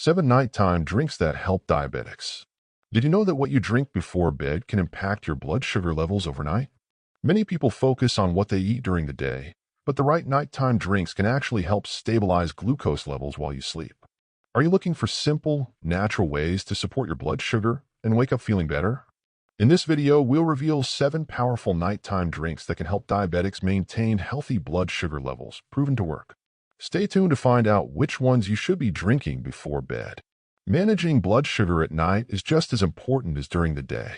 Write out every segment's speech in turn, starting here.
7 nighttime drinks that help diabetics. Did you know that what you drink before bed can impact your blood sugar levels overnight? Many people focus on what they eat during the day, but the right nighttime drinks can actually help stabilize glucose levels while you sleep. Are you looking for simple, natural ways to support your blood sugar and wake up feeling better? In this video, we'll reveal 7 powerful nighttime drinks that can help diabetics maintain healthy blood sugar levels, proven to work. Stay tuned to find out which ones you should be drinking before bed. Managing blood sugar at night is just as important as during the day.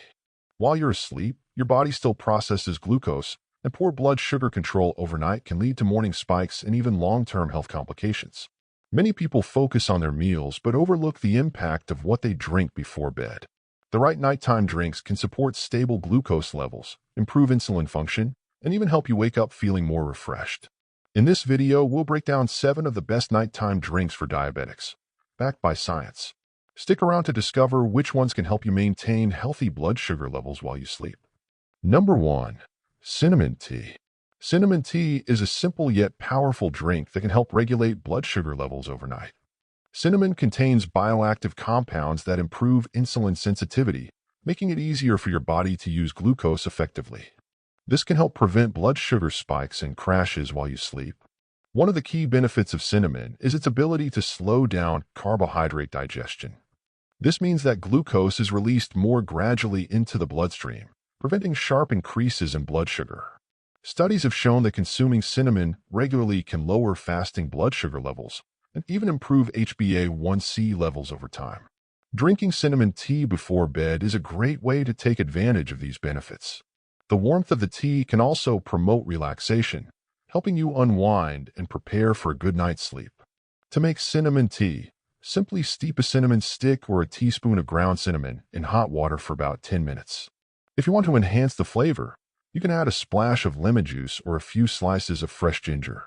While you're asleep, your body still processes glucose, and poor blood sugar control overnight can lead to morning spikes and even long-term health complications. Many people focus on their meals but overlook the impact of what they drink before bed. The right nighttime drinks can support stable glucose levels, improve insulin function, and even help you wake up feeling more refreshed. In this video, we'll break down 7 of the best nighttime drinks for diabetics, backed by science. Stick around to discover which ones can help you maintain healthy blood sugar levels while you sleep. Number 1. Cinnamon tea. Cinnamon tea is a simple yet powerful drink that can help regulate blood sugar levels overnight. Cinnamon contains bioactive compounds that improve insulin sensitivity, making it easier for your body to use glucose effectively. This can help prevent blood sugar spikes and crashes while you sleep. One of the key benefits of cinnamon is its ability to slow down carbohydrate digestion. This means that glucose is released more gradually into the bloodstream, preventing sharp increases in blood sugar. Studies have shown that consuming cinnamon regularly can lower fasting blood sugar levels and even improve HbA1c levels over time. Drinking cinnamon tea before bed is a great way to take advantage of these benefits. The warmth of the tea can also promote relaxation, helping you unwind and prepare for a good night's sleep. To make cinnamon tea, simply steep a cinnamon stick or a teaspoon of ground cinnamon in hot water for about 10 minutes. If you want to enhance the flavor, you can add a splash of lemon juice or a few slices of fresh ginger.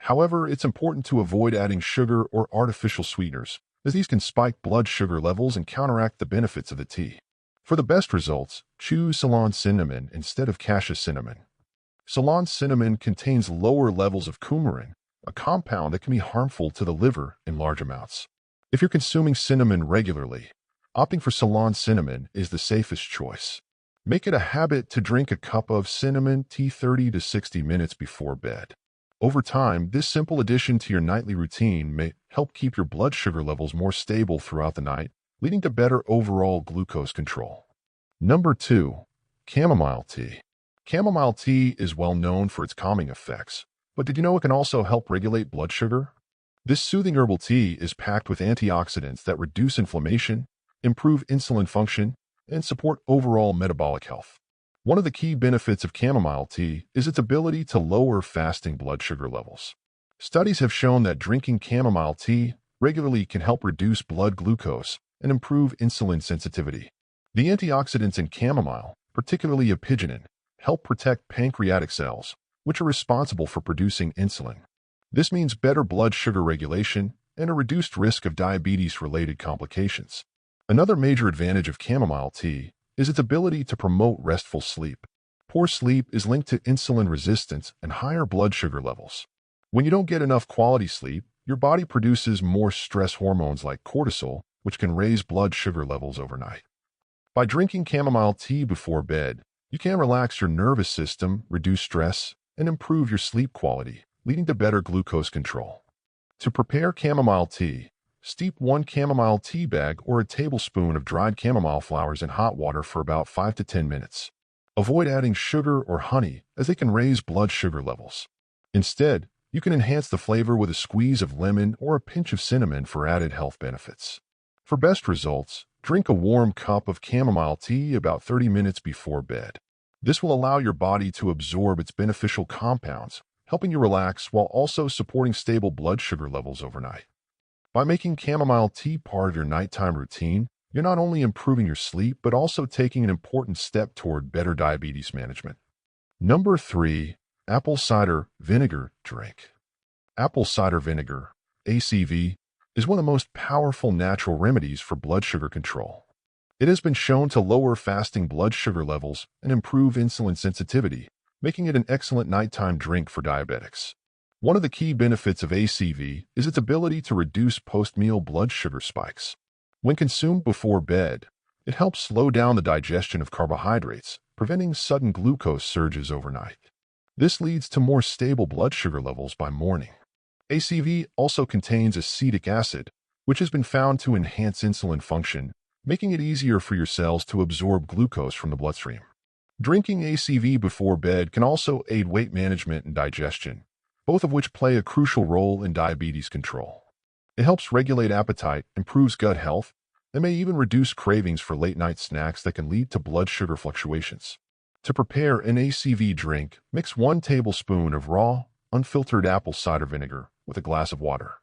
However, it's important to avoid adding sugar or artificial sweeteners, as these can spike blood sugar levels and counteract the benefits of the tea. For the best results, choose Ceylon cinnamon instead of cassia cinnamon. Ceylon cinnamon contains lower levels of coumarin, a compound that can be harmful to the liver in large amounts. If you're consuming cinnamon regularly, opting for Ceylon cinnamon is the safest choice. Make it a habit to drink a cup of cinnamon tea 30 to 60 minutes before bed. Over time, this simple addition to your nightly routine may help keep your blood sugar levels more stable throughout the night, leading to better overall glucose control. Number 2. Chamomile tea. Chamomile tea is well known for its calming effects, but did you know it can also help regulate blood sugar? This soothing herbal tea is packed with antioxidants that reduce inflammation, improve insulin function, and support overall metabolic health. One of the key benefits of chamomile tea is its ability to lower fasting blood sugar levels. Studies have shown that drinking chamomile tea regularly can help reduce blood glucose and improve insulin sensitivity. The antioxidants in chamomile, particularly apigenin, help protect pancreatic cells, which are responsible for producing insulin. This means better blood sugar regulation and a reduced risk of diabetes-related complications. Another major advantage of chamomile tea is its ability to promote restful sleep. Poor sleep is linked to insulin resistance and higher blood sugar levels. When you don't get enough quality sleep, your body produces more stress hormones like cortisol, which can raise blood sugar levels overnight. By drinking chamomile tea before bed, you can relax your nervous system, reduce stress, and improve your sleep quality, leading to better glucose control. To prepare chamomile tea, steep 1 chamomile tea bag or a tablespoon of dried chamomile flowers in hot water for about 5 to 10 minutes. Avoid adding sugar or honey, as they can raise blood sugar levels. Instead, you can enhance the flavor with a squeeze of lemon or a pinch of cinnamon for added health benefits. For best results, drink a warm cup of chamomile tea about 30 minutes before bed. This will allow your body to absorb its beneficial compounds, helping you relax while also supporting stable blood sugar levels overnight. By making chamomile tea part of your nighttime routine, you're not only improving your sleep but also taking an important step toward better diabetes management. Number 3. Apple cider vinegar drink. Apple cider vinegar, ACV, is one of the most powerful natural remedies for blood sugar control. It has been shown to lower fasting blood sugar levels and improve insulin sensitivity, making it an excellent nighttime drink for diabetics. One of the key benefits of ACV is its ability to reduce post-meal blood sugar spikes. When consumed before bed, it helps slow down the digestion of carbohydrates, preventing sudden glucose surges overnight. This leads to more stable blood sugar levels by morning. ACV also contains acetic acid, which has been found to enhance insulin function, making it easier for your cells to absorb glucose from the bloodstream. Drinking ACV before bed can also aid weight management and digestion, both of which play a crucial role in diabetes control. It helps regulate appetite, improves gut health, and may even reduce cravings for late-night snacks that can lead to blood sugar fluctuations. To prepare an ACV drink, mix 1 tablespoon of raw, unfiltered apple cider vinegar with a glass of water.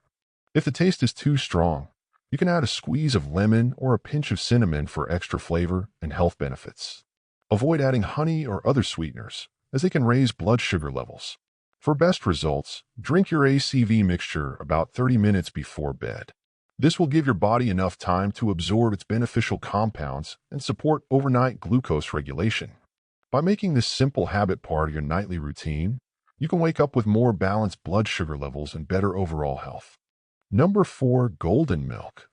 If the taste is too strong, you can add a squeeze of lemon or a pinch of cinnamon for extra flavor and health benefits. Avoid adding honey or other sweeteners, as they can raise blood sugar levels. For best results, drink your ACV mixture about 30 minutes before bed. This will give your body enough time to absorb its beneficial compounds and support overnight glucose regulation. By making this simple habit part of your nightly routine, you can wake up with more balanced blood sugar levels and better overall health. Number 4. Golden milk.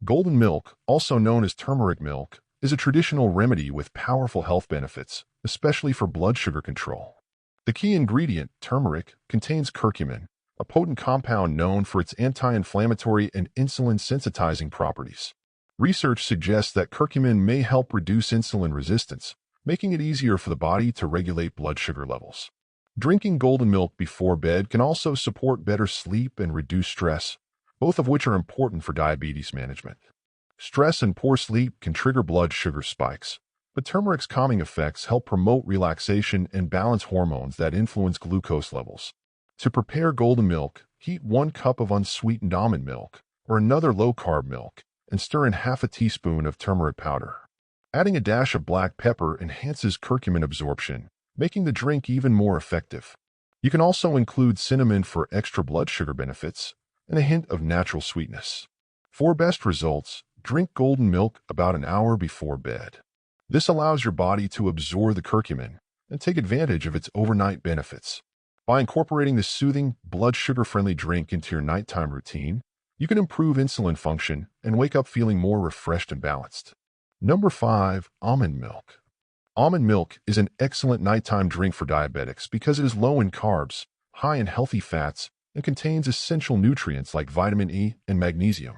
Golden milk, also known as turmeric milk, is a traditional remedy with powerful health benefits, especially for blood sugar control. The key ingredient, turmeric, contains curcumin, a potent compound known for its anti-inflammatory and insulin-sensitizing properties. Research suggests that curcumin may help reduce insulin resistance, making it easier for the body to regulate blood sugar levels. Drinking golden milk before bed can also support better sleep and reduce stress, both of which are important for diabetes management. Stress and poor sleep can trigger blood sugar spikes, but turmeric's calming effects help promote relaxation and balance hormones that influence glucose levels. To prepare golden milk, heat 1 cup of unsweetened almond milk or another low-carb milk and stir in half a teaspoon of turmeric powder. Adding a dash of black pepper enhances curcumin absorption, making the drink even more effective. You can also include cinnamon for extra blood sugar benefits and a hint of natural sweetness. For best results, drink golden milk about an hour before bed. This allows your body to absorb the curcumin and take advantage of its overnight benefits. By incorporating this soothing, blood sugar-friendly drink into your nighttime routine, you can improve insulin function and wake up feeling more refreshed and balanced. Number 5. Almond milk. Almond milk is an excellent nighttime drink for diabetics because it is low in carbs, high in healthy fats, and contains essential nutrients like vitamin E and magnesium.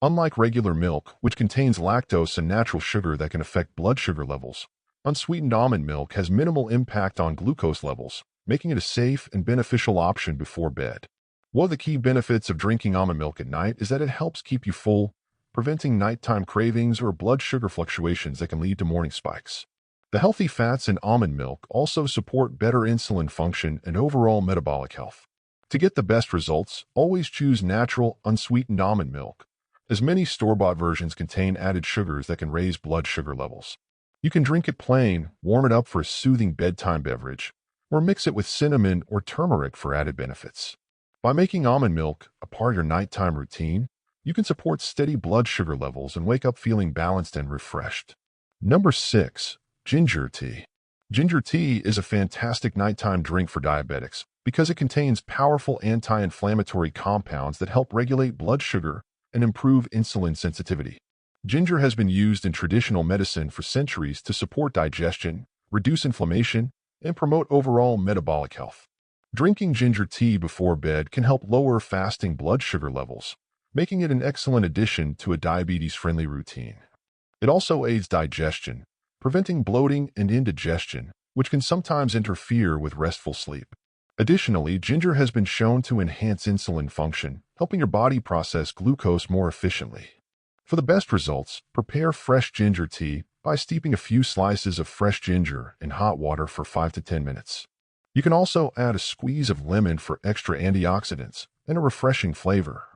Unlike regular milk, which contains lactose and natural sugar that can affect blood sugar levels, unsweetened almond milk has minimal impact on glucose levels, making it a safe and beneficial option before bed. One of the key benefits of drinking almond milk at night is that it helps keep you full, preventing nighttime cravings or blood sugar fluctuations that can lead to morning spikes. The healthy fats in almond milk also support better insulin function and overall metabolic health. To get the best results, always choose natural, unsweetened almond milk, as many store-bought versions contain added sugars that can raise blood sugar levels. You can drink it plain, warm it up for a soothing bedtime beverage, or mix it with cinnamon or turmeric for added benefits. By making almond milk a part of your nighttime routine, you can support steady blood sugar levels and wake up feeling balanced and refreshed. Number 6. Ginger tea. Ginger tea is a fantastic nighttime drink for diabetics because it contains powerful anti-inflammatory compounds that help regulate blood sugar and improve insulin sensitivity. Ginger has been used in traditional medicine for centuries to support digestion, reduce inflammation, and promote overall metabolic health. Drinking ginger tea before bed can help lower fasting blood sugar levels, making it an excellent addition to a diabetes-friendly routine. It also aids digestion, preventing bloating and indigestion, which can sometimes interfere with restful sleep. Additionally, ginger has been shown to enhance insulin function, helping your body process glucose more efficiently. For the best results, prepare fresh ginger tea by steeping a few slices of fresh ginger in hot water for 5 to 10 minutes. You can also add a squeeze of lemon for extra antioxidants and a refreshing flavor.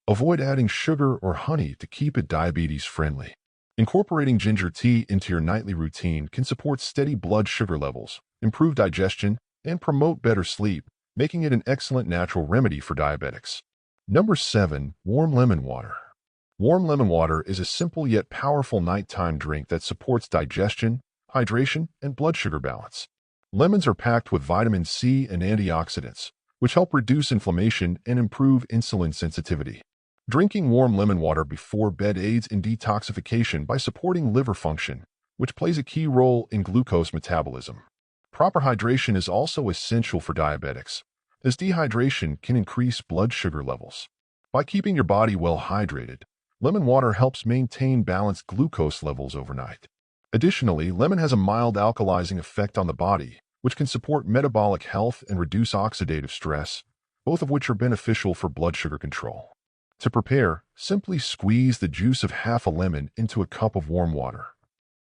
Avoid adding sugar or honey to keep it diabetes-friendly. Incorporating ginger tea into your nightly routine can support steady blood sugar levels, improve digestion, and promote better sleep, making it an excellent natural remedy for diabetics. Number 7. Warm lemon water. Warm lemon water is a simple yet powerful nighttime drink that supports digestion, hydration, and blood sugar balance. Lemons are packed with vitamin C and antioxidants, which help reduce inflammation and improve insulin sensitivity. Drinking warm lemon water before bed aids in detoxification by supporting liver function, which plays a key role in glucose metabolism. Proper hydration is also essential for diabetics, as dehydration can increase blood sugar levels. By keeping your body well hydrated, lemon water helps maintain balanced glucose levels overnight. Additionally, lemon has a mild alkalizing effect on the body, which can support metabolic health and reduce oxidative stress, both of which are beneficial for blood sugar control. To prepare, simply squeeze the juice of half a lemon into a cup of warm water.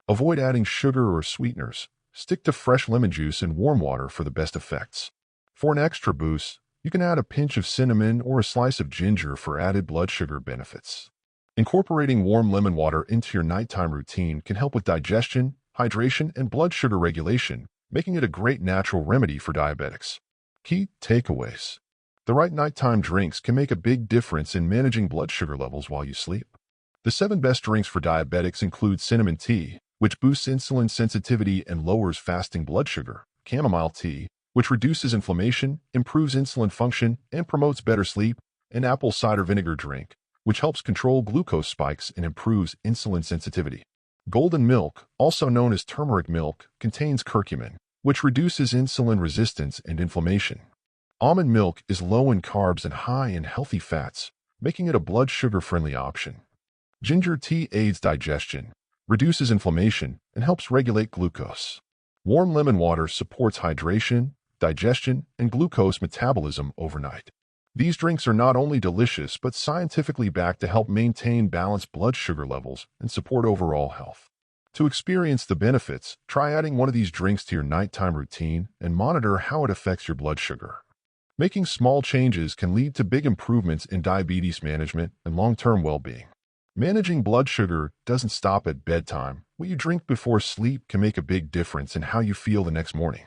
Avoid adding sugar or sweeteners. Stick to fresh lemon juice and warm water for the best effects. For an extra boost, you can add a pinch of cinnamon or a slice of ginger for added blood sugar benefits. Incorporating warm lemon water into your nighttime routine can help with digestion, hydration, and blood sugar regulation, making it a great natural remedy for diabetics. Key takeaways. The right nighttime drinks can make a big difference in managing blood sugar levels while you sleep. The 7 best drinks for diabetics include cinnamon tea, which boosts insulin sensitivity and lowers fasting blood sugar; chamomile tea, which reduces inflammation, improves insulin function, and promotes better sleep; and apple cider vinegar drink, which helps control glucose spikes and improves insulin sensitivity. Golden milk, also known as turmeric milk, contains curcumin, which reduces insulin resistance and inflammation. Almond milk is low in carbs and high in healthy fats, making it a blood sugar-friendly option. Ginger tea aids digestion, reduces inflammation, and helps regulate glucose. Warm lemon water supports hydration, digestion, and glucose metabolism overnight. These drinks are not only delicious but scientifically backed to help maintain balanced blood sugar levels and support overall health. To experience the benefits, try adding one of these drinks to your nighttime routine and monitor how it affects your blood sugar. Making small changes can lead to big improvements in diabetes management and long-term well-being. Managing blood sugar doesn't stop at bedtime. What you drink before sleep can make a big difference in how you feel the next morning.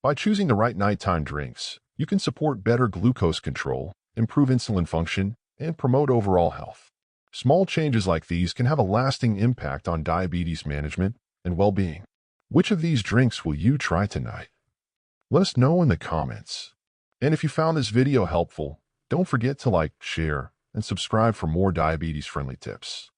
By choosing the right nighttime drinks, you can support better glucose control, improve insulin function, and promote overall health. Small changes like these can have a lasting impact on diabetes management and well-being. Which of these drinks will you try tonight? Let us know in the comments. And if you found this video helpful, don't forget to like, share, and subscribe for more diabetes-friendly tips.